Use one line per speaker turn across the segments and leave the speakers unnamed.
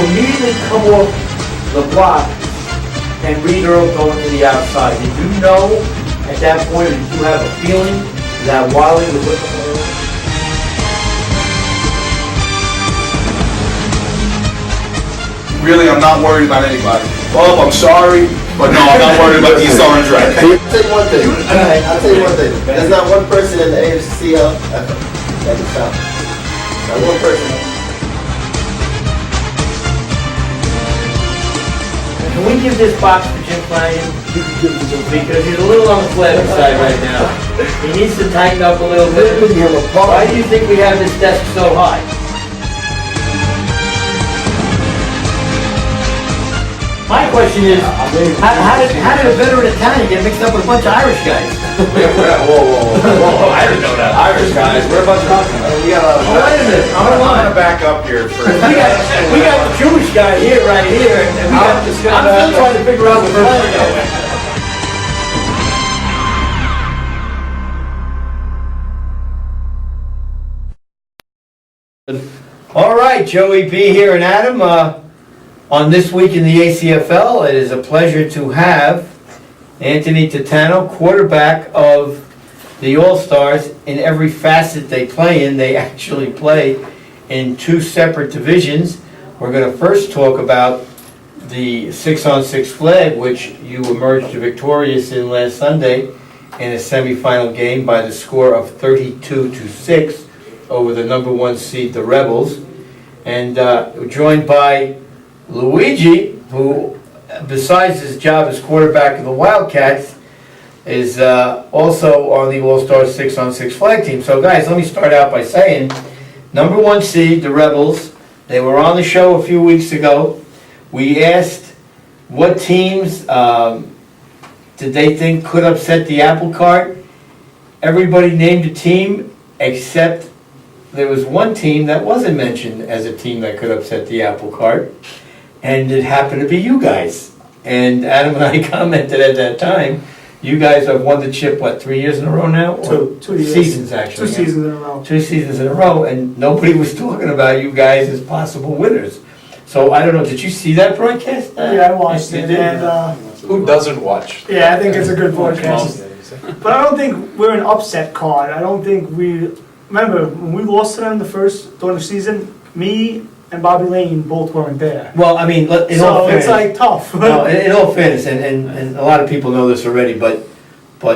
immediately come off the block and read Earl going to the outside? Did you know at that point, or did you have a feeling that Wiley was looking for Earl?
Really, I'm not worried about anybody. Bob, I'm sorry, but no, I'm not worried about the East Orange Red.
I'll tell you one thing. I'll tell you one thing. There's not one person in the AFCL that can stop. Not one person.
Can we give this box to Jim Flanagan? Because he's a little on the flabby side right now. He needs to tighten up a little bit. Why do you think we have this desk so high? My question is, how did a veteran Italian get mixed up with a bunch of Irish guys?
Whoa, I didn't know that. Irish guys, we're a bunch of we got a.
Oh, wait a minute,
I'm gonna back up here for.
We got the Jewish guy here, right here, and I'm still trying to figure out the first. All right, Joey B here and Adam. On This Week in the ACFL, it is a pleasure to have Anthony Tatano, quarterback of the All-Stars. In every facet they play in, they actually play in two separate divisions. We're going to first talk about the 6-on-6 flag, which you emerged victorious in last Sunday in a semifinal game by the score of 32-6 over the number 1 seed, the Rebels. And joined by Luigi, who, besides his job as quarterback of the Wildcats, is also on the All-Star 6-on-6 flag team. So guys, let me start out by saying, number 1 seed, the Rebels, they were on the show a few weeks ago. We asked what teams did they think could upset the apple cart. Everybody named a team except there was one team that wasn't mentioned as a team that could upset the apple cart. And it happened to be you guys. And Adam and I commented at that time, you guys have won the chip, what, 3 years in a row now?
Two years.
Seasons, actually.
2 seasons in a row.
2 seasons in a row, and nobody was talking about you guys as possible winners. So I don't know, did you see that broadcast?
Yeah, I watched
You
it.
did?
And,
Who doesn't watch?
yeah, I think it's a good broadcast. But I don't think we're an upset card. I don't think we... Remember, when we lost to them during the season, me and Bobby Lane both weren't there.
Well, I mean, in all
So
fairness,
it's like tough.
no, in all fairness, and a lot of people know this already, but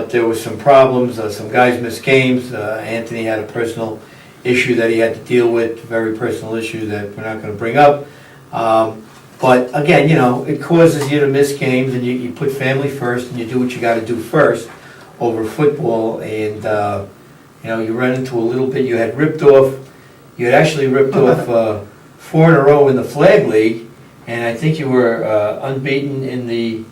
there was some problems, some guys missed games. Anthony had a personal issue that he had to deal with, a very personal issue that we're not going to bring up. But again, you know, it causes you to miss games, and you put family first, and you do what you got to do first over football. And you know, you ran into a little bit. You had actually ripped off 4 in a row in the flag league, and I think you were unbeaten in the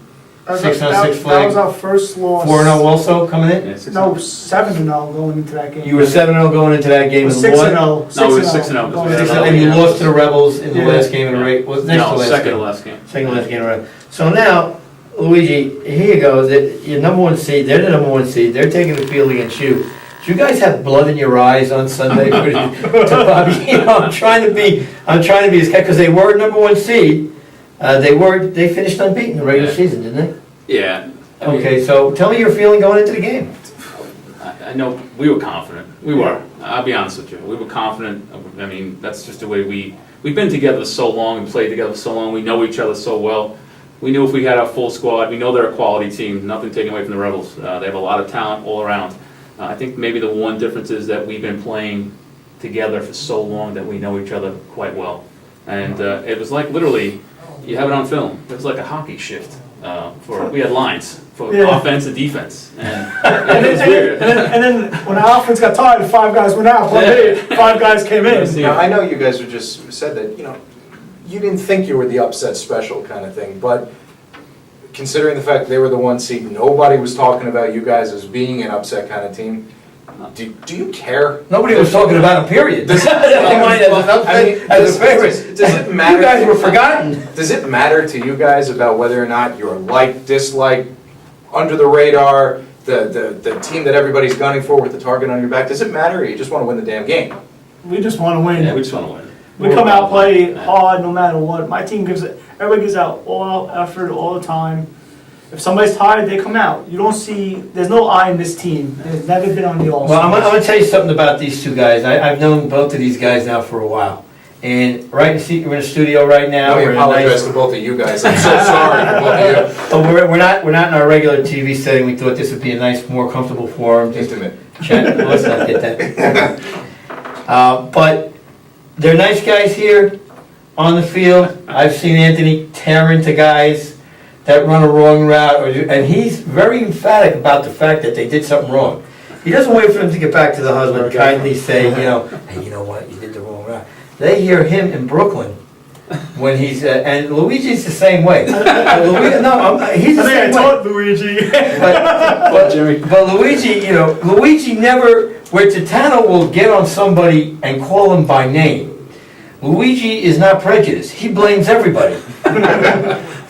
6-on-6 flag.
That was our first loss.
4-0 also coming in?
No, 7-0 going into that game.
You were 7-0 going into that game.
It was
and
6-0.
won?
No, it was 6-0.
Going
6-0,
into
and you
that
lost to the Rebels in the last game in a race. Was next to
No,
last
second
game.
to last game.
Second to last game in a row. So now, Luigi, here you go. Your number 1 seed, they're the number 1 seed. They're taking the field against you. Do you guys have blood in your eyes on Sunday? To Bobby? You know, I'm trying to be as because they were number 1 seed. They finished unbeaten in the regular season, didn't they?
Yeah. I mean,
Okay, so tell me your feeling going into the game.
I know we were confident. We were. I'll be honest with you. We were confident. I mean, that's just the way we've been together so long and played together so long. We know each other so well. We knew if we had our full squad, we know they're a quality team. Nothing taken away from the Rebels. They have a lot of talent all around. I think maybe the one difference is that we've been playing together for so long that we know each other quite well. And it was like literally, you have it on film. It was like a hockey shift. We had lines for offense and defense, and it was weird.
And then when our offense got tired, 5 guys went out. One day, 5 guys came in.
Now, I know you guys just said that, you know, you didn't think you were the upset special kind of thing, but considering the fact that they were the 1 seed, nobody was talking about you guys as being an upset kind of team. Do you care?
Nobody was talking about a period. Does it matter? You guys were forgotten.
Does it matter to you guys about whether or not you're like, dislike, under the radar, the team that everybody's gunning for with the target on your back? Does it matter, or you just want to win the damn game?
We just want to win.
Yeah, we just want to win.
We come out, play hard no matter what. My team everybody gives out all effort all the time. If somebody's tired, they come out. You don't see, there's no I in this team. There's never been on the all.
Well, I'm gonna tell you something about these two guys. I've known both of these guys now for a while. And we're in the studio right now.
I
We're in a
apologize
nice-
to both of you guys. I'm so sorry for both of you.
But we're not in our regular TV setting. We thought this would be a nice, more comfortable forum. Just
Intimate.
chat. Let's not get that. But they're nice guys here on the field. I've seen Anthony tear into guys that run a wrong route, and he's very emphatic about the fact that they did something wrong. He doesn't wait for them to get back to the husband and kindly say, hey, you know what, you did the wrong route. They hear him in Brooklyn when he's, and Luigi's the same way. He's the
I
same way.
taught Luigi.
But Luigi never, where Tatano will get on somebody and call him by name. Luigi is not prejudiced. He blames everybody.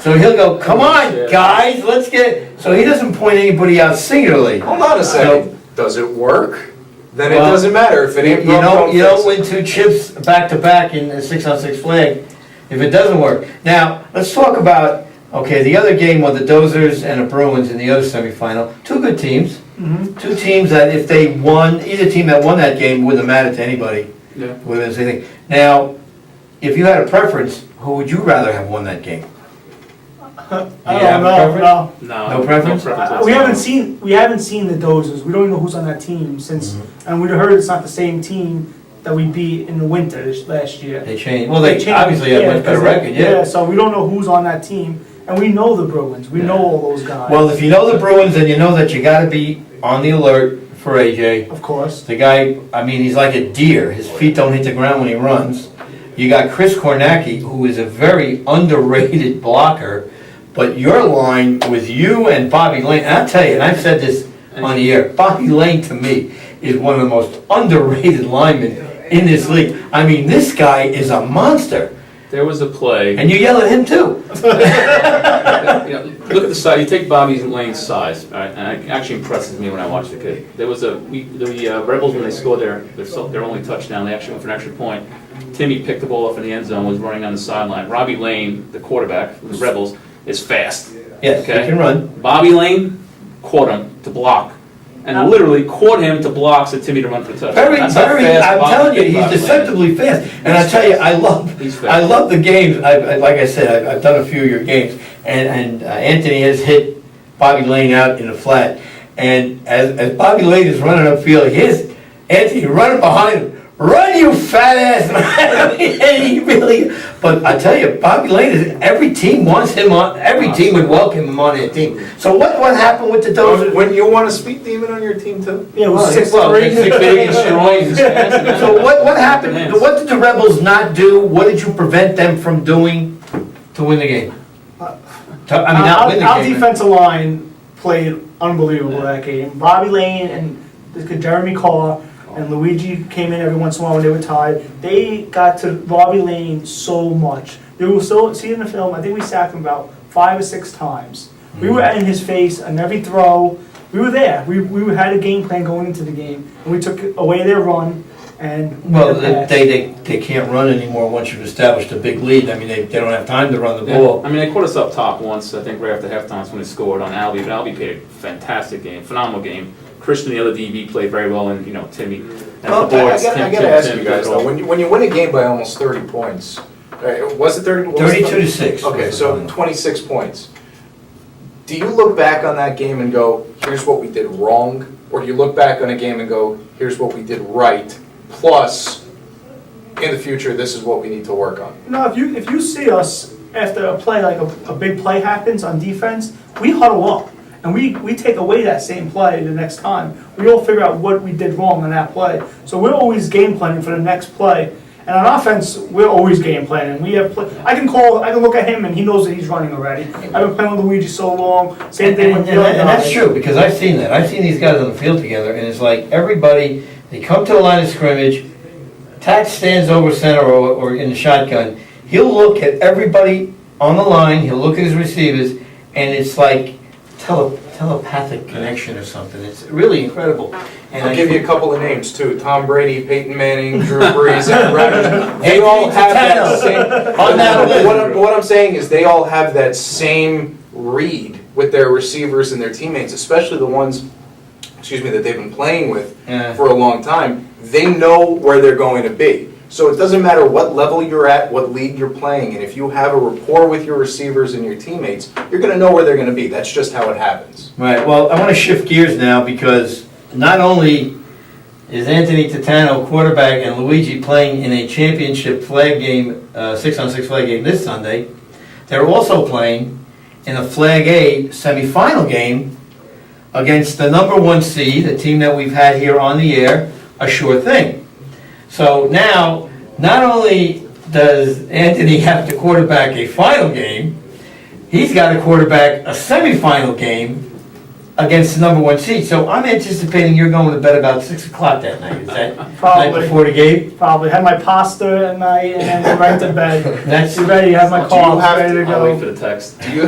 So he'll go, come on, guys, let's get, so he doesn't point anybody out singularly.
Hold on a second. Does it work? Then it
Well,
doesn't matter. If it ain't broke,
You don't
fix
win 2 chips back to back in a 6-on-6 flag if it doesn't work. Now, let's talk about, okay, the other game was the Dozers and the Bruins in the other semifinal. 2 good teams.
Mhm.
2 teams that if they won, either team that won that game wouldn't have mattered to anybody.
Yeah.
Wouldn't have said anything. Now, if you had a preference, who would you rather have won that game?
I
Do you have
don't
a
know,
preference?
no.
No preference?
We haven't seen the Dozers. We don't even know who's on that team since,
Mm-hmm.
and we heard it's not the same team that we beat in the winter last year.
They changed. Well, they
changed,
obviously have a much better
'cause
record, yeah.
So we don't know who's on that team, and we know the Bruins. We know all those guys.
Well, if you know the Bruins, then you know that you gotta be on the alert for AJ.
Of course.
The guy, I mean, he's like a deer. His feet don't hit the ground when he runs. You got Chris Kornacki, who is a very underrated blocker, but your line with you and Bobby Lane, and I'll tell you, and I've said this on the air, Bobby Lane to me is one of the most underrated linemen in this league. I mean, this guy is a monster.
There was a play.
And you yell at him too.
Look at the size. You take Bobby Lane's size, all right, and it actually impresses me when I watch the kid. There was the Rebels when they scored their only touchdown. They actually went for an extra point. Timmy picked the ball up in the end zone, was running on the sideline. Robbie Lane, the quarterback from the Rebels, is fast.
Yes, he
Okay.
can run.
Bobby Lane caught him to block, and literally caught him to block so Timmy to run for the touchdown.
Very,
That's how
very,
fast
I'm
Bobby-
telling you,
Bobby
he's
Lane is.
deceptively fast. And I tell you,
He's fast.
I love the games. Like I said, I've done a few of your games. And Anthony has hit Bobby Lane out in the flat. And as Bobby Lane is running upfield, here's Anthony running behind him. Run, you fat ass! I mean, and he really, but I tell you, Bobby Lane is, every team wants him on, every team would welcome him on their team. So what happened with the Dozers?
When you want a speed demon on your team too?
Yeah, it was
Well,
6-3.
He's big and strong. He's fast and
So what
hands.
happened, what did the Rebels not do? What did you prevent them from doing to win the game? I mean, not win the
Our
game.
defensive line played unbelievable that game. Bobby Lane and Jeremy Carr and Luigi came in every once in a while when they were tired. They got to Bobby Lane so much. They will still see in the film, I think we sacked him about 5 or 6 times. We were in his face on every throw. We were there. We had a game plan going into the game, and we took away their run and
Well,
made a pass.
they can't run anymore once you've established a big lead. I mean, they don't have time to run the
Yeah.
ball.
I mean, they caught us up top once, I think right after halftime when they scored on Albie, but Albie played a fantastic game, phenomenal game. Christian, the other DB, played very well, and, Timmy. And
Well,
the boards,
I gotta ask you guys though, when you win a game by almost 30 points, was it 30? what was it?
32-6.
Okay, so 26 points. Do you look back on that game and go, here's what we did wrong? Or do you look back on a game and go, here's what we did right, plus, in the future, this is what we need to work on?
No, if you see us after a play, like a big play happens on defense, we huddle up. And we take away that same play the next time. We all figure out what we did wrong on that play. So we're always game planning for the next play. And on offense, we're always game planning. We have I can look at him and he knows that he's running already. I've been playing with Luigi so long. Same thing with the other
And that's
guys.
true, because I've seen that. I've seen these guys on the field together, and it's like everybody, they come to the line of scrimmage, Tat stands over center or in the shotgun. He'll look at everybody on the line, he'll look at his receivers, and it's like, tell telepathic connection or something. It's really incredible. And
I'll
I-
give you a couple of names too. Tom Brady, Peyton Manning, Drew Brees, Aaron Rodgers. They all have that same.
On that list.
What I'm saying is they all have that same read with their receivers and their teammates, especially the ones, that they've been playing with
Yeah.
for a long time. They know where they're going to be. So it doesn't matter what level you're at, what league you're playing, and if you have a rapport with your receivers and your teammates, you're going to know where they're going to be. That's just how it happens.
Right, well, I want to shift gears now because not only is Anthony Tatano, quarterback, and Luigi playing in a championship flag game, 6-on-6 flag game this Sunday, they're also playing in a Flag A semifinal game against the number 1 seed, a team that we've had here on the air, a sure thing. So now, not only does Anthony have to quarterback a final game, he's got to quarterback a semifinal game against the number 1 seed. So I'm anticipating you're going to bed about 6 o'clock that night. Is that night
Probably.
before the game?
Probably. Had my pasta at night and then right to bed.
That's
Be ready, have my
Do you
carbs
have
ready to
I'll wait for
go.
the text.
Do you,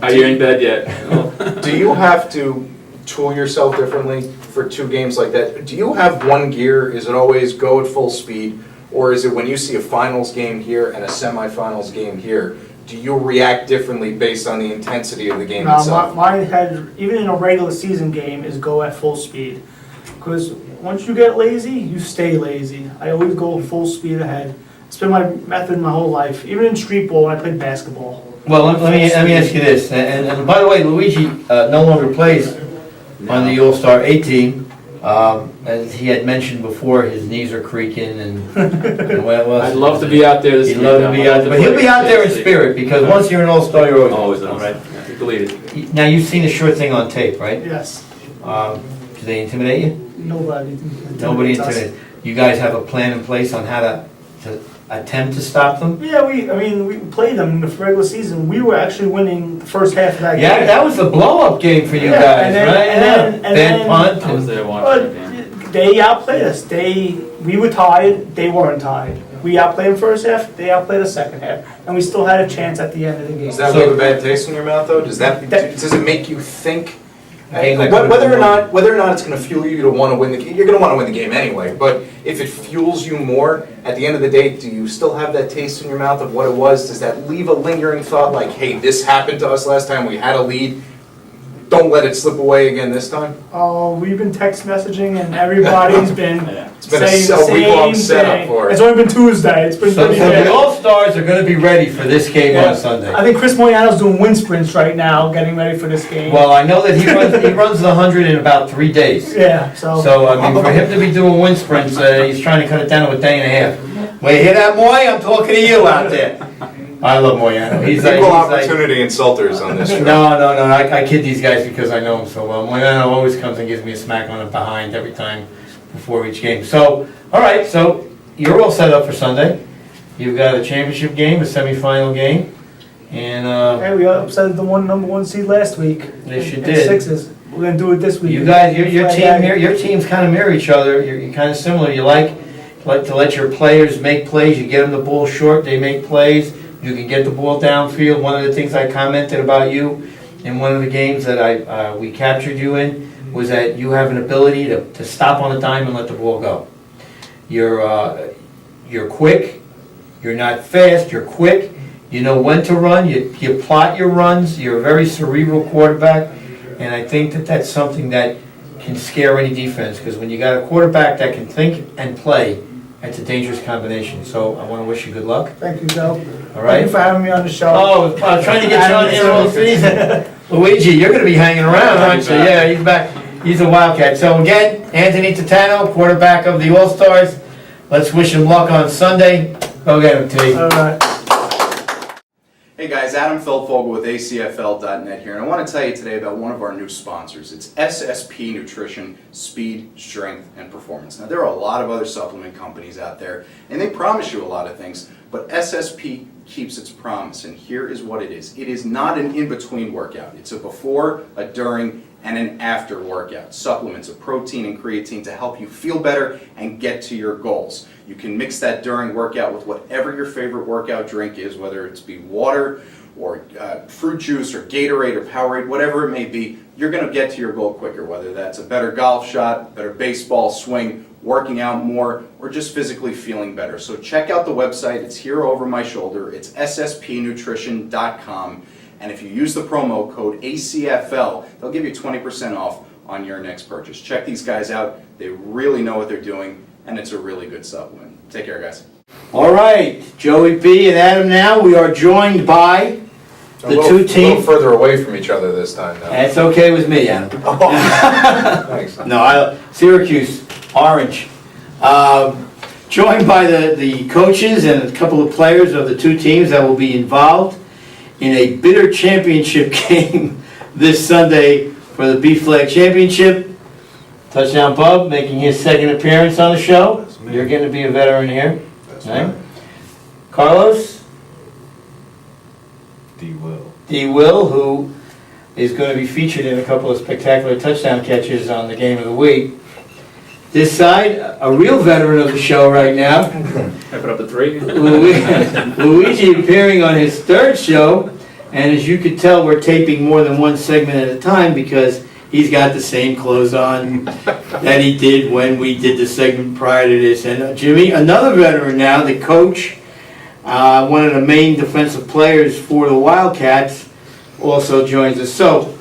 Are you in bed yet?
do you have to tool yourself differently for 2 games like that? Do you have one gear? Is it always go at full speed? Or is it when you see a finals game here and a semifinals game here, do you react differently based on the intensity of the game
No,
itself?
my head, even in a regular season game, is go at full speed. Because once you get lazy, you stay lazy. I always go full speed ahead. It's been my method my whole life. Even in street ball when I played basketball.
Well, let me ask you this, and by the way, Luigi no longer plays on the All-Star A team. As he had mentioned before, his knees are creaking and well,
I'd love to be out there this
He'd
weekend.
love to be out there, but he'll be out there in spirit because once you're an All-Star, you're always
Always,
right?
yeah, believe it.
Now, you've seen the short thing on tape, right?
Yes.
Do they intimidate you?
Nobody.
Nobody
intimidates us.
intimidates. You guys have a plan in place on how to attempt to stop them?
Yeah, we played them in the regular season. We were actually winning the first half of that
Yeah,
game.
that was the blow-up game for you
Yeah,
guys,
and then-
right?
and then-
Yeah.
and
Bad
then-
punt.
I was
and-
there watching
But
the game.
they outplayed us. We were tied, they weren't tied. We outplayed them first half, they outplayed the second half. And we still had a chance at the end of the game.
Does that leave a bad taste in your mouth though? Does it make you think?
Game that
Whether
could've
or not it's going to fuel you to want to win the game, you're going to want to win the game anyway. But if it fuels you more, at the end of the day, do you still have that taste in your mouth of what it was? Does that leave a lingering thought like, hey, this happened to us last time, we had a lead, don't let it slip away again this time?
Oh, we've been text messaging and everybody's been
It's been a
saying the
week-long
same
setup
thing.
for it.
It's only been Tuesday, it's been
So
pretty
the
bad.
All-Stars are gonna be ready for this game
Yeah.
on Sunday.
I think Chris Moyano's doing wind sprints right now, getting ready for this game.
Well, I know that he runs the 100 in about 3 days.
Yeah, so.
So, I mean, for him to be doing wind sprints, he's trying to cut it down to a day and a half. Well, you hear that, Moy? I'm talking to you out there. I love Moyano. He's like,
Equal opportunity insulters on this show.
no, I kid these guys because I know him so well. Moyano always comes and gives me a smack on the behind every time before each game. So, all right, so you're all set up for Sunday. You've got a championship game, a semifinal game, and
Hey, we upset the number one seed last week.
Yes, you
in
did.
Sixes. We're gonna do it this week.
you guys, your
Flag
team,
ag.
your teams kind of mirror each other. You're kind of similar. You like to let your players make plays. You get them the ball short, they make plays. You can get the ball downfield. One of the things I commented about you in one of the games that we captured you in was that you have an ability to stop on a dime and let the ball go. You're quick. You're not fast. You're quick. You know when to run. You plot your runs. You're a very cerebral quarterback, and I think that that's something that can scare any defense because when you got a quarterback that can think and play, it's a dangerous combination. So I want to wish you good luck.
Thank you, Joe.
All
Thank
right.
you for having me on the show.
Oh, I'm trying to get you on here all season. Luigi, you're going to be hanging around, aren't you? Yeah, he's back. He's a Wildcat. So again, Anthony Tatano, quarterback of the All-Stars. Let's wish him luck on Sunday. Go get him, T.
All right.
Hey guys, Adam Feldfogel with ACFL.net here, and I want to tell you today about one of our new sponsors. It's SSP Nutrition, Speed, Strength, and Performance. Now, there are a lot of other supplement companies out there, and they promise you a lot of things, but SSP keeps its promise, and here is what it is. It is not an in-between workout. It's a before, a during, and an after workout. Supplements of protein and creatine to help you feel better and get to your goals. You can mix that during workout with whatever your favorite workout drink is, whether it's be water or fruit juice or Gatorade or Powerade, whatever it may be, you're going to get to your goal quicker, whether that's a better golf shot, better baseball swing, working out more, or just physically feeling better. So check out the website. It's here over my shoulder. It's sspnutrition.com. And if you use the promo code ACFL, they'll give you 20% off on your next purchase. Check these guys out. They really know what they're doing, and it's a really good supplement. Take care, guys.
All right, Joey B and Adam now, we are joined by the two
A little
teams.
further away from each other this time now.
That's okay with me, Adam.
Thanks.
No, Syracuse, orange. Joined by the coaches and a couple of players of the two teams that will be involved in a bitter championship game this Sunday for the B-Flag Championship. Touchdown Bub making his second appearance on the show.
That's me.
You're going to be a veteran here.
That's
Right.
right.
Carlos
D-Will.
D. Will, who is going to be featured in a couple of spectacular touchdown catches on the game of the week. This side, a real veteran of the show right now,
I put up the 3.
Luigi appearing on his third show, and as you could tell, we're taping more than one segment at a time because he's got the same clothes on that he did when we did the segment prior to this. And Jimmy, another veteran now, the coach, one of the main defensive players for the Wildcats, also joins us. So,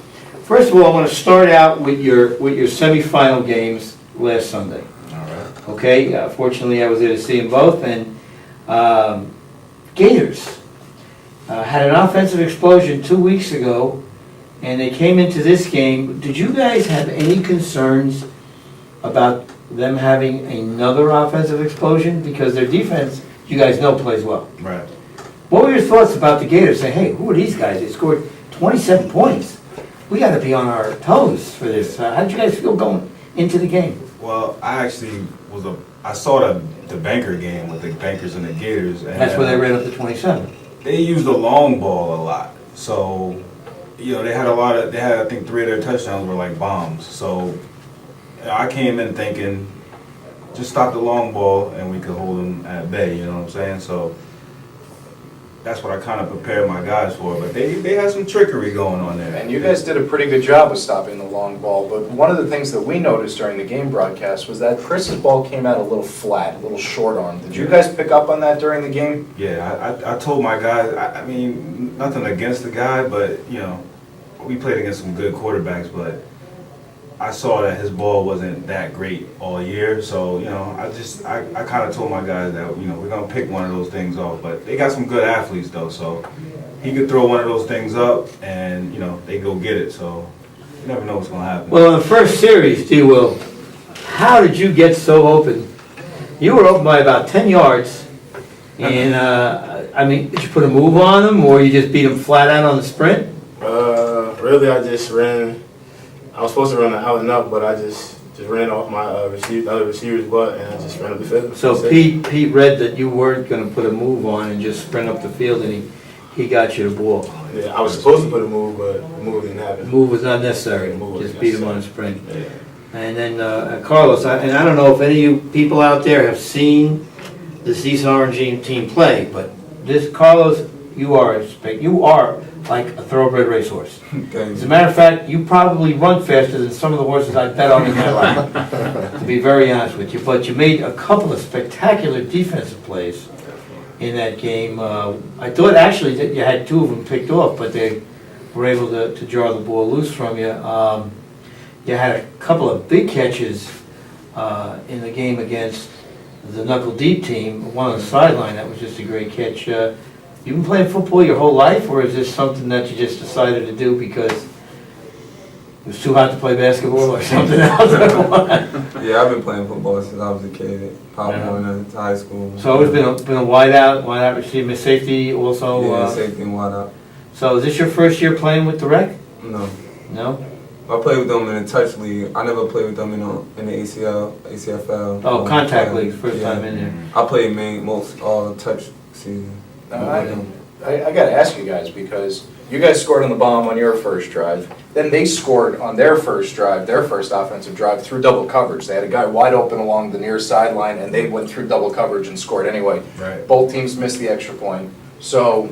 first of all, I want to start out with your semifinal games last Sunday.
All right.
Okay, fortunately I was there to see them both, and Gators had an offensive explosion 2 weeks ago, and they came into this game. Did you guys have any concerns about them having another offensive explosion? Because their defense, you guys know, plays well.
Right.
What were your thoughts about the Gators? Say, hey, who are these guys? They scored 27 points. We got to be on our toes for this. How did you guys feel going into the game?
Well, I actually I saw the banker game with the Bankers and the Gators. And
That's where they ran up to 27.
They used the long ball a lot. So, they had I think 3 of their touchdowns were like bombs. So, I came in thinking, just stop the long ball and we could hold them at bay, you know what I'm saying? So, that's what I kind of prepared my guys for. But they had some trickery going on there.
And you guys did a pretty good job of stopping the long ball, but one of the things that we noticed during the game broadcast was that Chris's ball came out a little flat, a little short arm. Did you guys pick up on that during the game?
Yeah, I told my guys, I mean, nothing against the guy, but, we played against some good quarterbacks, but I saw that his ball wasn't that great all year. So, I kind of told my guys that, we're going to pick one of those things off. But they got some good athletes, though, so he could throw one of those things up and, they go get it. So you never know what's going to happen.
Well, in the first series, D. Will, how did you get so open? You were open by about 10 yards. And, did you put a move on them, or you just beat them flat out on the sprint?
Really, I just ran. I was supposed to run an out and up, but I just ran off my other receiver's butt, and I just ran up the field.
So Pete read that you weren't going to put a move on and just sprint up the field, and he got you the ball.
Yeah, I was supposed to put a move, but the move didn't happen.
The move was not necessary.
The move was
Just beat him on a
necessary.
sprint.
Yeah.
And then Carlos, and I don't know if any of you people out there have seen this East Orange team play, but this Carlos, you are like a thoroughbred racehorse. As a matter of fact, you probably run faster than some of the horses I bet on in my life, to be very honest with you. But you made a couple of spectacular defensive plays in that game. I thought actually that you had 2 of them picked off, but they were able to draw the ball loose from you. You had a couple of big catches in the game against the Knuckle Deep team, one on the sideline. That was just a great catch. You been playing football your whole life, or is this something that you just decided to do because it was too hot to play basketball or something else?
Yeah, I've been playing football since I was a kid. Pop on to high school.
So it's been a wide out receiver, safety also.
Yeah, safety and wide out.
So is this your first year playing with the Rec?
No.
No?
I played with them in the touch league. I never played with them in the ACFL.
Oh, contact league, first time in there.
I played most all touch season.
I got to ask you guys, because you guys scored on the bomb on your first drive. Then they scored on their first drive, their first offensive drive, through double coverage. They had a guy wide open along the near sideline, and they went through double coverage and scored anyway.
Right.
Both teams missed the extra point. So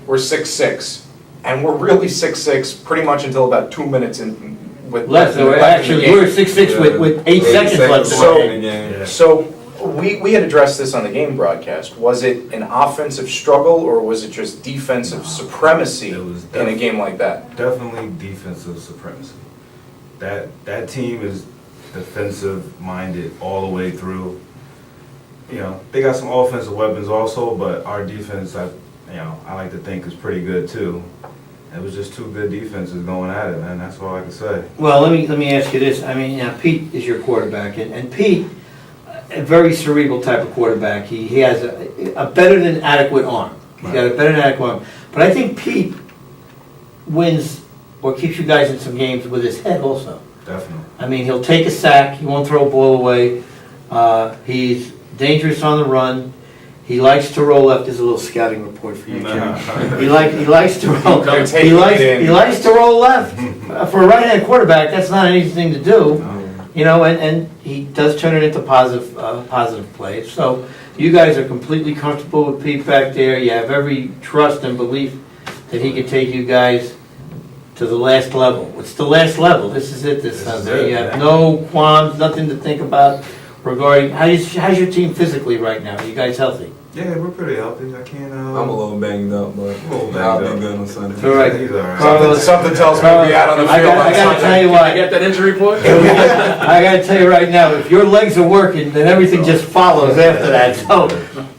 we're 6'6", and we're really 6'6" pretty much until about 2 minutes in with
Less, so
left in the
actually,
game.
we're 6-6 with 8 seconds left.
So-
in the game.
Yeah.
So we had addressed this on the game broadcast. Was it an offensive struggle or was it just defensive supremacy
It was
in a game like that?
Definitely defensive supremacy. That team is defensive minded all the way through. You know, they got some offensive weapons also, but our defense, I like to think is pretty good too. It was just two good defenses going at it, man. That's all I can say.
Well, let me ask you this. I mean, Pete is your quarterback, and Pete, a very cerebral type of quarterback. He has a better than adequate arm. He's got a better than adequate arm. But I think Pete wins or keeps you guys in some games with his head also.
Definitely.
I mean, he'll take a sack. He won't throw a ball away. He's dangerous on the run. He likes to roll left. There's a little scouting report for you, Jim. He likes to roll.
They're
He
taking
likes
it in.
he likes to roll left. For a right-hand quarterback, that's not an easy thing to do. You know, and he does turn it into positive plays. So you guys are completely comfortable with Pete back there. You have every trust and belief that he can take you guys to the last level. What's the last level? This is it this
This is
Sunday.
it,
You have
yeah.
no qualms, nothing to think about regarding, how's your team physically right now? Are you guys healthy?
Yeah, we're pretty healthy. I can't.
I'm a little banged up, but
little
I'll
banged
be
up.
good on Sunday.
All right.
He's all right.
Carlos,
Something tells me we'll be out on the
I
field on
gotta tell
Sunday.
you
Can
what.
I get that injury report?
I gotta tell you right now, if your legs are working, then everything just follows after that. So,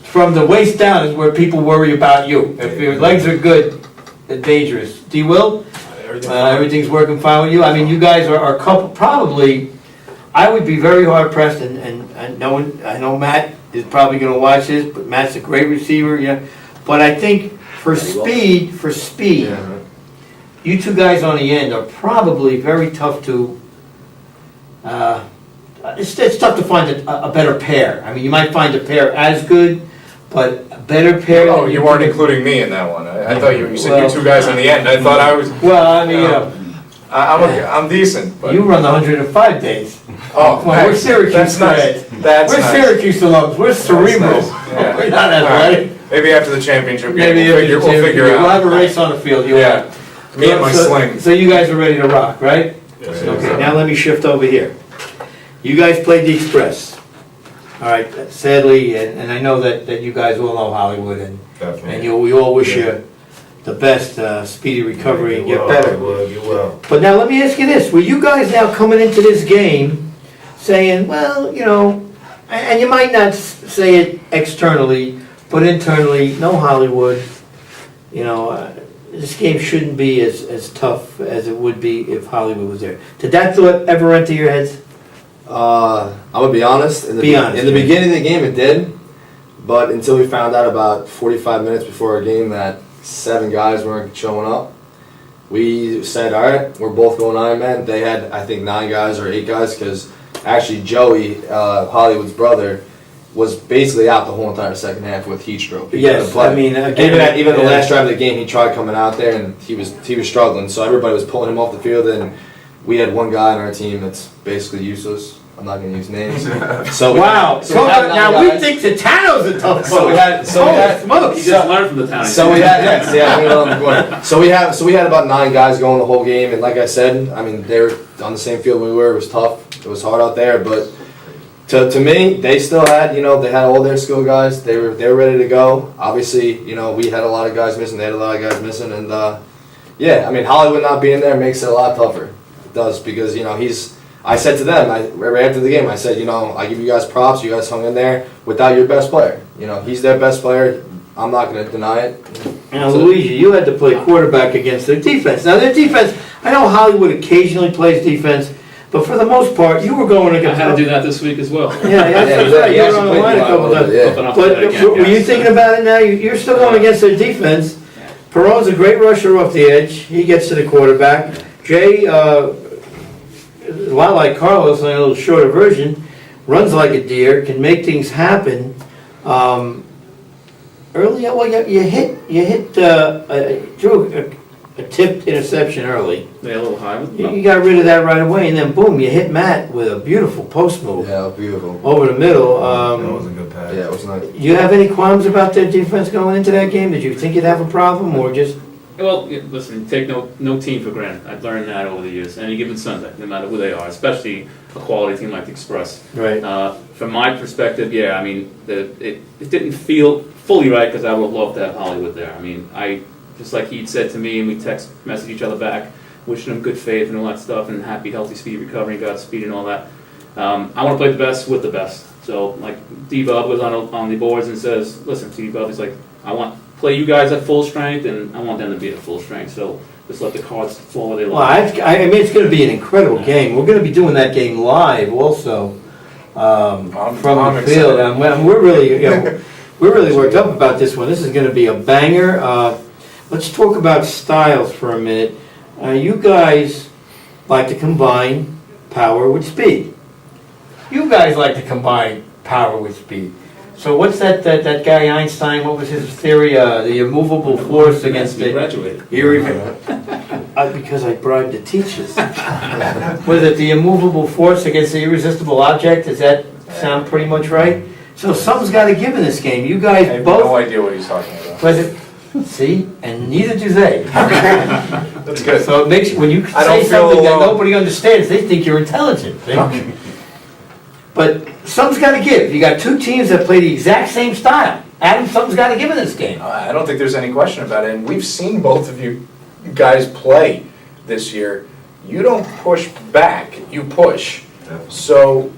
from the waist down is where people worry about you. If your legs are good, they're dangerous. D. Will, everything's working fine with you. I mean, you guys are a couple, probably, I would be very hard pressed, and I know Matt is probably gonna watch this, but Matt's a great receiver, yeah. But I think for speed, you two guys on the end are probably very tough to, it's tough to find a better pair. I mean, you might find a pair as good, but a better pair.
Oh,
than
you weren't including me in that one. I thought you said
Well-
you two guys on the end. I thought I was.
Well, I mean, you know,
I'm decent, but.
you run the 105 days.
Oh,
Well, we're Syracuse
That's nice.
grads.
That's
We're
nice.
Syracuse alums, we're cerebral.
That's nice. Yeah.
We're not
All right.
athletic.
Maybe after the championship game,
Maybe
we'll figure
We'll
out.
have a race on the field, you
Yeah.
and
Me and my sling.
So you guys are ready to rock, right?
Yes,
Okay, now let me shift over here. You guys played the Express. All right, sadly, and I know that you guys all know Hollywood, and
Definitely.
we all wish you the best, speedy recovery and get better.
Get well.
But now let me ask you this, were you guys now coming into this game saying, well, you know, and you might not say it externally, but internally, no Hollywood, you know, this game shouldn't be as tough as it would be if Hollywood was there. Did that thought ever enter your heads?
I'm gonna be honest. In the beginning of the game, it did, but until we found out about 45 minutes before our game that 7 guys weren't showing up, we said, all right, we're both going Ironman. They had, I think, 9 guys or 8 guys, because actually Joey, Hollywood's brother, was basically out the whole entire second half with heat stroke. He couldn't
Yes,
play.
I mean, again,
even the last drive of the game, he tried coming out there and he was struggling. So everybody was pulling him off the field, and we had one guy on our team that's basically useless. I'm not going to use names. So
Wow,
so we had 9
now we
guys.
think Tatano's a tough
So we had
smokes.
You just learned from the town.
So we had So we had about 9 guys going the whole game, and like I said, I mean they were on the same field we were. It was tough. It was hard out there, but to me, they still had, they had all their skill guys. They were ready to go. Obviously, we had a lot of guys missing. They had a lot of guys missing, and yeah, I mean Hollywood not being there makes it a lot tougher. It does, because I said to them, right after the game, I said, I give you guys props. You guys hung in there without your best player. He's their best player. I'm not going to deny it.
Now, Luigi, you had to play quarterback against their defense. Now, their defense, I know Hollywood occasionally plays defense, but for the most part, you were going
I
against...
had to do that this week as well.
Yeah, that's right. You were on the line a couple times.
Yeah.
Flipping off to
But
that again,
were you
guys.
thinking about it now? You're still going against their defense. Perron's a great rusher off the edge. He gets to the quarterback. Jay, a lot like Carlos, in a little shorter version, runs like a deer, can make things happen. Early, well, you drew a tipped interception early.
They a little high.
You got rid of that right away, and then boom, you hit Matt with a beautiful post move
Yeah, beautiful.
over the middle.
That was a good pass.
Yeah, it was nice.
You have any qualms about their defense going into that game? Did you think you'd have a problem, or just?
Well, listen, take no team for granted. I've learned that over the years. Any given Sunday, no matter who they are, especially a quality team like the Express.
Right.
From my perspective, yeah, I mean, it didn't feel fully right because I would have loved to have Hollywood there. I mean, just like he'd said to me, and we message each other back, wishing him good faith and all that stuff, and happy, healthy, speedy recovery, Godspeed, and all that. I want to play the best with the best. So, like, D-Bub was on the boards and says, listen, D-Bub, he's like, I want to play you guys at full strength, and I want them to be at full strength. So, just let the cards fall where they
Well,
lie.
I mean, it's going to be an incredible game. We're going to be doing that game live also from
I'm
the field.
excited.
And we're really, we're really worked up about this one. This is going to be a banger. Let's talk about styles for a minute. You guys like to combine power with speed. You guys like to combine power with speed. So what's that guy Einstein, what was his theory? The immovable force against
We
the...
graduated.
Because I bribed the teachers. Was it the immovable force against the irresistible object? Does that sound pretty much right? So something's got to give in this game. You guys
I have
both...
no idea what he's talking about.
Was it? See? And neither do they.
That's good.
So it makes you, when you
I don't
say
feel
something that
alone.
nobody understands, they think you're intelligent. But something's got to give. You got two teams that play the exact same style. Adam, something's got to give in this game.
I don't think there's any question about it, and we've seen both of you guys play this year. You don't push back, you push. So,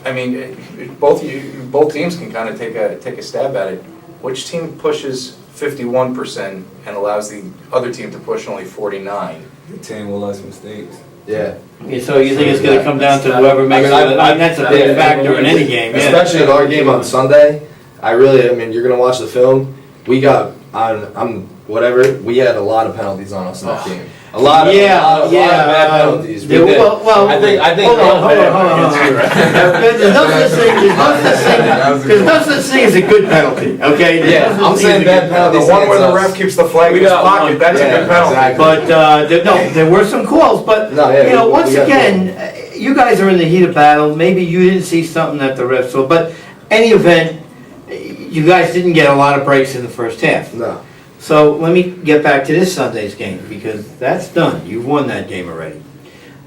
I mean, both teams can kind of take a stab at it. Which team pushes 51% and allows the other team to push only 49%?
The team with less mistakes.
Yeah.
Okay, so you think it's going to come down to whoever makes it? I mean, that's a big factor in any game. Yeah.
Especially in our game on Sunday, I mean, you're gonna watch the film. We got whatever. We had a lot of penalties on us in that game. A lot of bad penalties. We did.
Well,
I think.
hold on. There's no such thing as a good penalty, okay?
Yeah, I'm saying bad penalties.
The one where the
against
ref keeps the flag in his
got
pocket,
one.
that's a
Yeah,
good penalty.
exactly.
But, there were some calls, but,
No, yeah,
you know,
we
once
got
again, you guys are in the heat of battle, maybe you didn't see something that the ref saw, but any event, you guys didn't get a lot of breaks in the first half.
No.
So let me get back to this Sunday's game, because that's done. You've won that game already.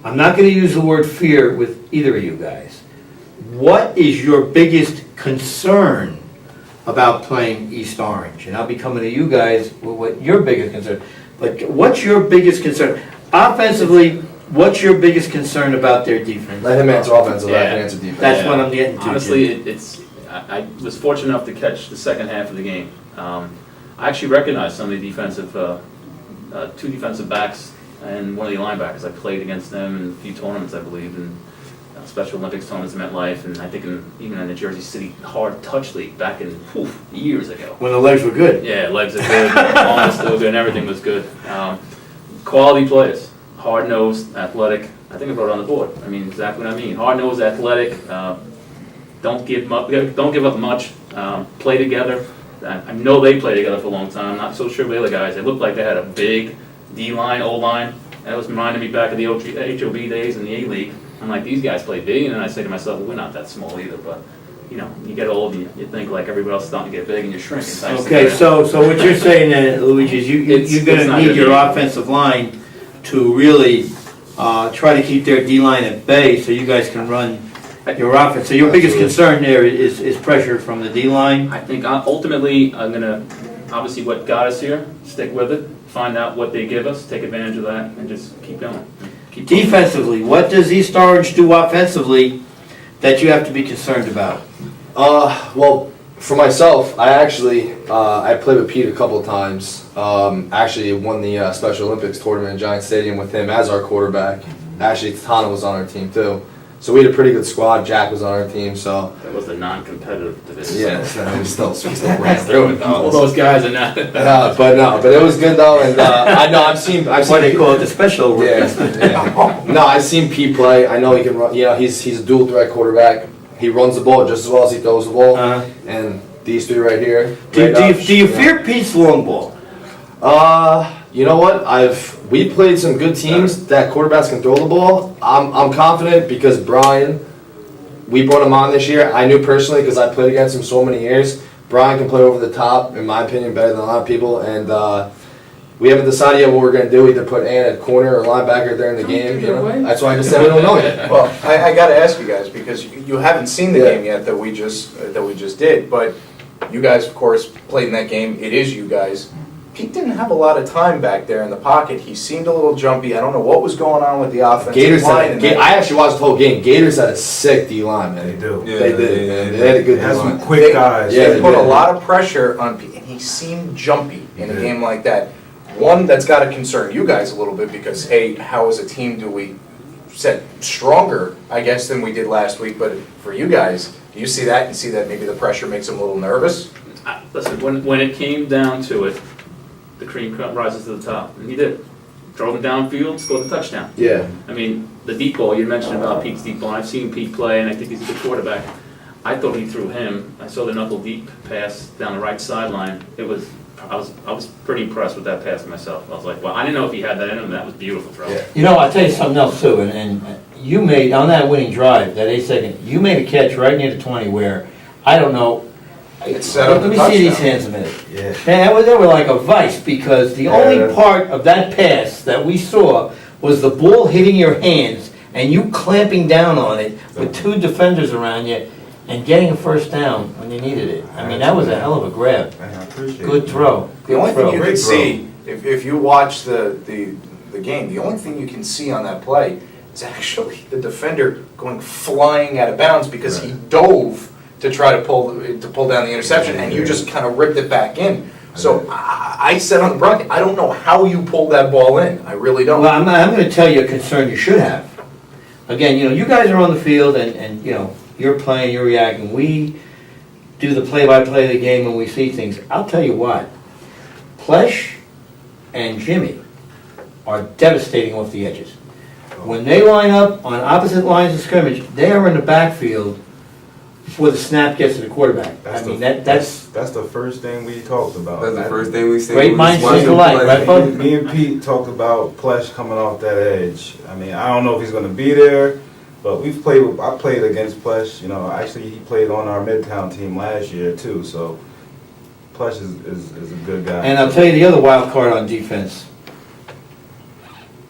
I'm not going to use the word fear with either of you guys. What is your biggest concern about playing East Orange? And I'll be coming to you guys with what your biggest concern. But what's your biggest concern? Offensively, what's your biggest concern about their defense?
Let him answer offensive. I
Yeah.
can answer defense.
That's what I'm getting to.
Honestly,
Jim.
I was fortunate enough to catch the second half of the game. I actually recognized some of the two defensive backs and one of the linebackers. I played against them in a few tournaments, I believe, in Special Olympics tournaments at MetLife, and I think even in the Jersey City Hard Touch League back in years ago.
When the legs were good.
Yeah, legs are good, arms are still good, and everything was good. Quality players, hard-nosed, athletic. I think I wrote it on the board. I mean, exactly what I mean. Hard-nosed, athletic. Don't give up much. Play together. I know they played together for a long time. I'm not so sure with the other guys. They looked like they had a big D-line, O-line. That was reminding me back of the HOB days in the A-League. I'm like, these guys play big, and then I say to myself, well, we're not that small either. But you know, you get old, and you think like everybody else is starting to get big, and you're shrinking. It's nice to
Okay,
get-
so what you're saying then, Luigi, is you're
It's
gonna
not
need
gonna
your
be-
offensive line to really try to keep their D-line at bay so you guys can run your offense. So your biggest concern there is pressure from the D-line?
I think ultimately, I'm gonna, obviously what got us here, stick with it, find out what they give us, take advantage of that, and just keep going. Keep going.
Defensively, what does East Orange do offensively that you have to be concerned about?
Well, for myself, I actually I played with Pete a couple of times. Actually, won the Special Olympics tournament in Giant Stadium with him as our quarterback. Actually, Tatano was on our team too. So we had a pretty good squad. Jack was on our team, so
That was the non-competitive division.
yeah, so we still ran through it
All
though.
those guys are not.
But it was good though, and I know I've seen
What they call it, the special.
Yeah. No, I've seen Pete play. I know he can run. You know, he's a dual threat quarterback. He runs the ball just as well as he throws the ball. And these three right here.
Do you fear Pete's long ball?
You know what? We played some good teams that quarterbacks can throw the ball. I'm confident because Brian we brought him on this year. I knew personally because I played against him so many years. Brian can play over the top, in my opinion, better than a lot of people. And we haven't decided yet what we're going to do. Either put Ann at corner or linebacker during the game. You know? That's why I just said we don't know yet.
Well, I got to ask you guys because you haven't seen the game yet that we just did, but you guys, of course, played in that game. It is you guys. Pete didn't have a lot of time back there in the pocket. He seemed a little jumpy. I don't know what was going on with the offensive
Gators
line.
I actually watched the whole game. Gators had a sick D line, man.
They do.
Yeah,
They did, man. They had a good
They have
D
some
line.
quick guys.
Yeah,
They put a lot of pressure on Pete, and he seemed jumpy in a game like that. One that's got to concern you guys a little bit because, hey, how as a team do we set stronger, I guess, than we did last week? But for you guys, do you see that and see that maybe the pressure makes them a little nervous?
Listen, when it came down to it, the cream rises to the top, and he did. Drove him downfield, scored the touchdown.
Yeah.
I mean, the deep ball, you mentioned about Pete's deep ball, I've seen Pete play, and I think he's a good quarterback. I thought he threw him. I saw the knuckle deep pass down the right sideline. I was pretty impressed with that pass myself. I was like, well, I didn't know if he had that in him. That was beautiful throw.
Yeah.
You know, I'll tell you something else too, and you made, on that winning drive, that 8-second, you made a catch right near the 20 where, I don't know.
It set up
Let
the
me see these
touchdown.
hands a minute.
Yeah.
And they were like a vice, because the only part of that pass that we saw was the ball hitting your hands and you clamping down on it with two defenders around you and getting a first down when you needed it. I mean, that was a hell of a grab.
Man, I appreciate
Good
it.
throw.
The only thing you
Great
can
throw.
see, if you watch the game, the only thing you can see on that play is actually the defender going flying out of bounds because he dove to try to pull down the interception, and you just kind of ripped it back in. So I said on the broadcast, I don't know how you pulled that ball in. I really don't.
Well, I'm going to tell you a concern you should have. Again, you know, you guys are on the field and you know, you're playing, you're reacting. We do the play-by-play of the game when we see things. I'll tell you what, Plesh and Jimmy are devastating off the edges. When they line up on opposite lines of scrimmage, they are in the backfield before the snap gets to the quarterback. I mean, that's
the first thing we talked about.
That's the first thing we said.
Great
We
minds
just watched
think
him
alike,
play.
right, bud?
Me and Pete talked about Plesh coming off that edge. I mean, I don't know if he's going to be there, but I played against Plesh. You know, actually he played on our Midtown team last year too. So Plesh is a good guy.
And I'll tell you the other wild card on defense.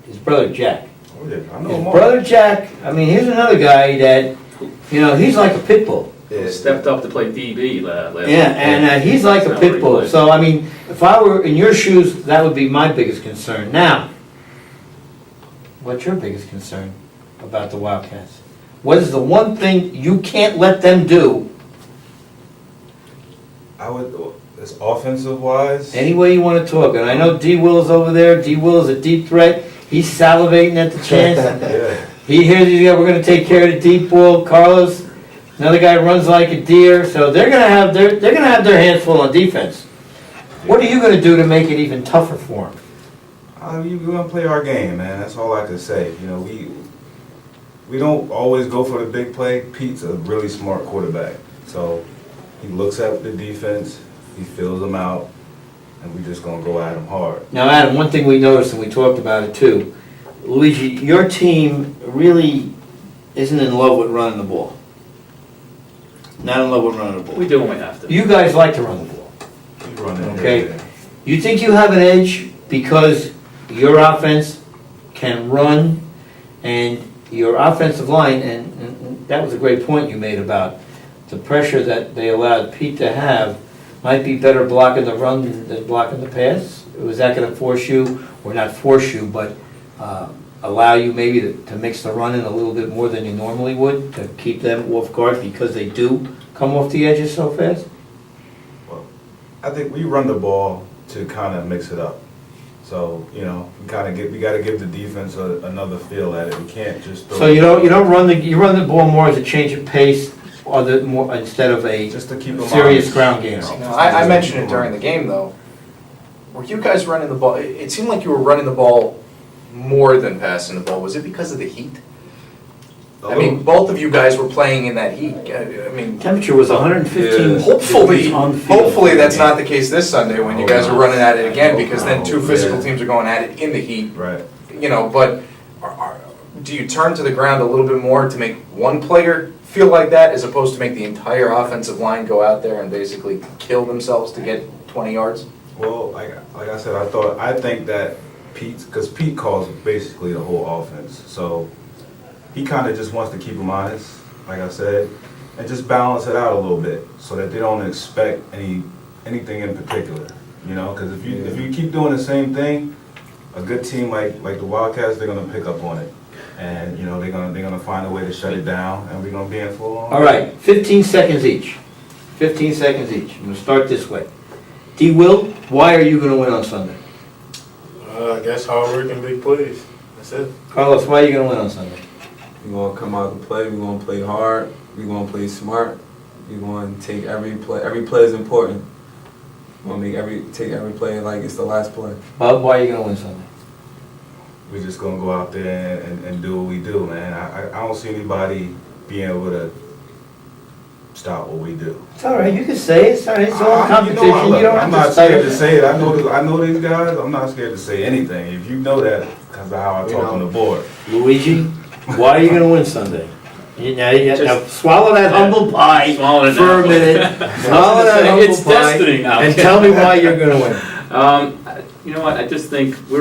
His brother Jack.
Oh, yeah, I know
His
him all.
brother Jack, I mean, here's another guy that, you know, he's like a pit bull.
Yeah.
Stepped up to play DB last
Yeah, and he's like a pit bull. So, I mean, if I were in your shoes, that would be my biggest concern. Now, what's your biggest concern about the Wildcats? What is the one thing you can't let them do,
I would, it's offensive wise.
any way you want to talk? And I know D. Will's over there. D. Will is a deep threat. He's salivating at the chance.
Yeah.
He hears we're going to take care of the deep ball. Carlos, another guy runs like a deer. So they're going to have their hands full on defense. What are you going to do to make it even tougher for them?
We're gonna play our game, man. That's all I can say. You know, we don't always go for the big play. Pete's a really smart quarterback, so he looks at the defense, he fills them out, and we're just gonna go at him hard.
Now, Adam, one thing we noticed, and we talked about it too, Luigi, your team really isn't in love with running the ball. Not in love with running the ball.
We do when we have to.
You guys like to run the ball.
Keep running.
Okay.
everything.
You think you have an edge because your offense can run and your offensive line, and that was a great point you made about the pressure that they allowed Pete to have might be better blocking the run than blocking the pass? Was that going to force you, or not force you, but allow you maybe to mix the run in a little bit more than you normally would, to keep them off guard because they do come off the edges so fast?
Well, I think we run the ball to kind of mix it up. So, you know, we got to give the defense another feel at it. We can't just throw
So you run the ball more as a change of pace, or more instead of a
just to keep them
serious
honest.
ground game.
Now, I mentioned it during the game, though. Were you guys running the ball? It seemed like you were running the ball more than passing the ball. Was it because of the heat? I mean, both of you guys were playing in that heat. I mean,
Temperature was 115
Yeah.
degrees on the field.
hopefully that's not the case this Sunday when you guys are running at it again, because then two physical
Yeah.
teams are going at it in the heat.
Right.
You know, but do you turn to the ground a little bit more to make one player feel like that, as opposed to make the entire offensive line go out there and basically kill themselves to get 20 yards?
Well, like I said, I think that because Pete calls basically the whole offense, so he kind of just wants to keep them honest, like I said, and just balance it out a little bit so that they don't expect anything in particular, you know. Because if you keep doing the same thing, a good team like the Wildcats, they're gonna pick up on it, and you know they're gonna find a way to shut it down, and we're gonna be in full on.
All right, 15 seconds each. 15 seconds each. I'm gonna start this way. D. Will, why are you gonna win on Sunday?
I guess hard work and big plays. That's it.
Carlos, why are you gonna win on Sunday?
We're going to come out and play. We're going to play hard. We're going to play smart. We're going to take every play. Every play is important. We're going to take every play like it's the last play.
Bob, why are you gonna win Sunday?
We're just gonna go out there and do what we do, man. I don't see anybody being able to stop what we do.
It's all right, you can say it. It's all right. It's all competition.
You know,
You don't
I'm
have
not
to
scared to
say it.
say it. I know these guys. I'm not scared to say anything. If you know that, because of how I talk on the board.
Luigi, why are you gonna win Sunday? Now swallow that humble pie
Swallow it
for
now.
a minute. Swallow that humble
It's
pie
destiny now.
and tell me why you're gonna win.
You know what? I just think we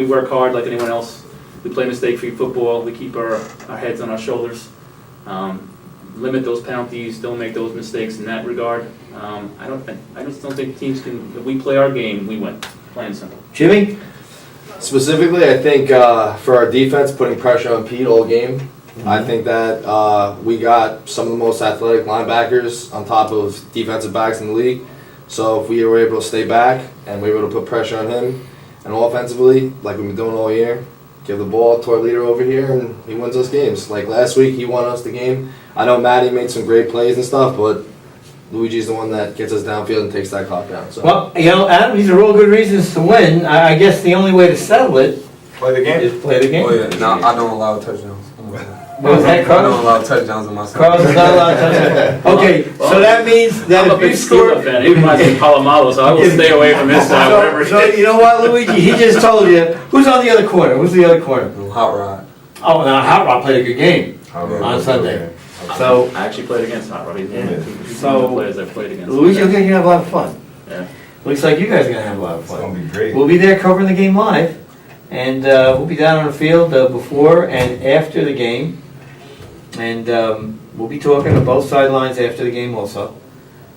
work hard like anyone else. We play mistake-free football. We keep our heads on our shoulders. Limit those penalties. Don't make those mistakes in that regard. I just don't think teams can. If we play our game, we win. Plain and simple.
Jimmy?
Specifically, I think for our defense, putting pressure on Pete all game. I think that we got some of the most athletic linebackers on top of defensive backs in the league. So if we were able to stay back and we were able to put pressure on him, and offensively, like we've been doing all year, give the ball to our leader over here, and he wins us games. Like last week, he won us the game. I know Matty made some great plays and stuff, but Luigi's the one that gets us downfield and takes that clock down. So.
Well, you know, Adam, these are all good reasons to win. I guess the only way to settle it
Play the game?
is play the game.
Oh yeah, no, I don't allow touchdowns.
What was that,
I
Carlos?
don't allow touchdowns in my son.
Carlos is not allowed to touch it. Okay, so that means that
I'm a
if you
big
score...
Steelers fan. He reminds me of Palomalo, so I will stay away from his side, whatever
So
it is.
you know what, Luigi? He just told you. Who's on the other corner? Who's the other corner?
Hot rod.
Oh, now Hot Rod played a good game on Sunday. So,
I actually played against Hot Rod. He's one of the
So,
players I've played against.
Luigi, you're gonna have a lot of fun.
Yeah.
Looks like you guys are gonna have a lot of
It's
fun.
gonna be great.
We'll be there covering the game live, and we'll be down on the field before and after the game. And we'll be talking to both sidelines after the game also.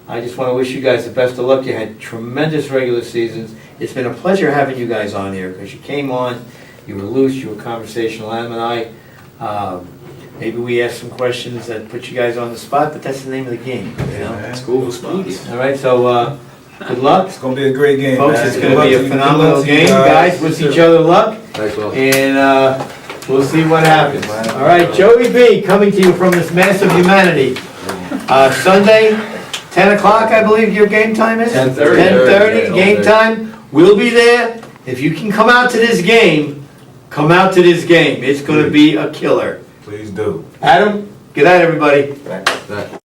I just want to wish you guys the best of luck. You had tremendous regular seasons. It's been a pleasure having you guys on here because you came on, you were loose, you were conversational. Adam and I, maybe we asked some questions that put you guys on the spot, but that's the name of the game. You know?
It's
cool.
All right, so good luck.
It's gonna be a great game,
Folks,
man.
it's
Good
going to
luck
be
to
a
you.
phenomenal
Good luck to you
game, guys. Wish each other luck.
Thanks, Will.
And we'll see what happens. All right, Joey B. coming to you from this mass of humanity. Sunday, 10 o'clock, I believe your game time is?
10:30.
10:30, game time. We'll be there. If you can come out to this game, come out to this game. It's going to be a killer.
Please do.
Adam, good night, everybody.
That-